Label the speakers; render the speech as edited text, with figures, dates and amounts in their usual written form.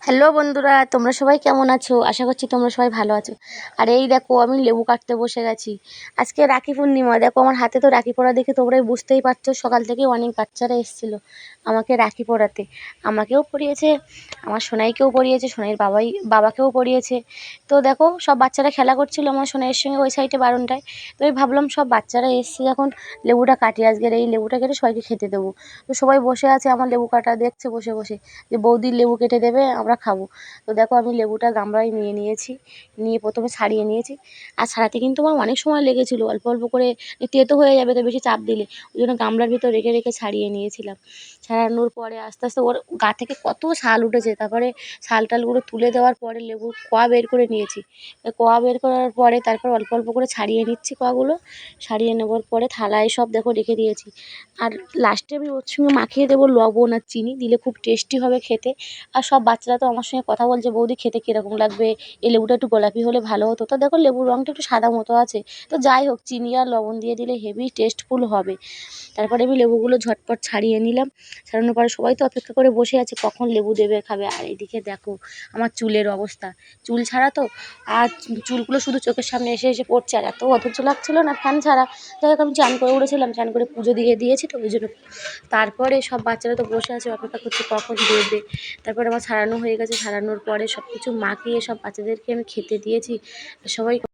Speaker 1: Hello বন্ধুরা, তোমরা সবাই কেমন আছো? আশা করছি তোমরা সবাই ভালো আছো। আর এই দেখো আমি লেবু কাটতে বসে গেছি। আজকে রাখি পূর্ণিমা, দেখো আমার হাতে তো রাখি পরা দেখে তোমরাই বুঝতেই পারছো। সকাল থেকে অনেক বাচ্চারা এসেছিল আমাকে রাখি পরাতে। আমাকেও পরিয়েছে, আমার সোনাইকেও পরিয়েছে, সোনাইয়ের বাবাকেও পরিয়েছে। তো দেখো সব বাচ্চারা খেলা করছিল আমার সোনাইয়ের সঙ্গে ওই সাইডে বারান্দায়। তো আমি ভাবলাম সব বাচ্চারা এসছে যখন লেবুটা কাটি, আজকের এই লেবুটা কেটে সবাইকে খেতে দেবো। তো সবাই বসে আছে আমার লেবু কাটা দেখছে বসে বসে, যে বৌদির লেবু কেটে দেবে, আমরা খাবো। তো দেখো আমি লেবুটা গামলায় নিয়ে নিয়েছি, নিয়ে প্রথমে ছাড়িয়ে নিয়েছি। আর ছাড়াতে কিন্তু আমার অনেক সময় লেগেছিলো, অল্প অল্প করে তেতো হয়ে যাবে তো বেশি চাপ দিলে, ওই জন্য গামলার ভিতর রেখে রেখে ছাড়িয়ে নিয়েছিলাম। ছাড়ানোর পরে আস্তে আস্তে ওর গা থেকে কত ছাল উঠেছে, তারপরে ছাল টালগুলো তুলে দেওয়ার পরে লেবুর কোয়া বের করে নিয়েছি। কোয়া বের করার পরে তারপর অল্প অল্প করে ছাড়িয়ে নিচ্ছি কোয়াগুলো। ছাড়িয়ে নেওয়ার পরে থালায় সব দেখো রেখে দিয়েছি। আর লাস্টে আমি ওর সঙ্গে মাখিয়ে দেবো লবণ আর চিনি, দিলে খুব টেস্টি হবে খেতে। আর সব বাচ্চারা তো আমার সঙ্গে কথা বলছে, বৌদি খেতে কীরকম লাগবে, এই লেবুটা একটু গোলাপি হলে ভালো হতো। তো দেখো লেবুর রঙটা একটু সাদা মতো আছে, তো যাই হোক চিনি আর লবণ দিয়ে দিলে হেভি টেস্টফুল হবে। তারপরে আমি লেবুগুলো ঝটপট ছাড়িয়ে নিলাম। ছাড়ানোর পরে সবাই তো অপেক্ষা করে বসে আছে কখন লেবু দেবে খাবে। আর এইদিকে দেখো আমার চুলের অবস্থা, চুল ছাড়া তো, আর চুলগুলো শুধু চোখের সামনে এসে এসে পড়ছে, আর এত অধৈর্য লাগছিল না ফ্যান ছাড়া। যাই হোক আমি চান করে উঠেছিলাম, চান করে পুজো দিয়ে দিয়েছি তো ওই জন্য। তারপরে সব বাচ্চারা তো বসে আছে অপেক্ষা করছে কখন দেবে। তারপরে আমার ছাড়ানো হয়ে গেছে, ছাড়ানোর পরে সব কিছু মাখিয়ে সব বাচ্চাদেরকে আমি খেতে দিয়েছি। সবাই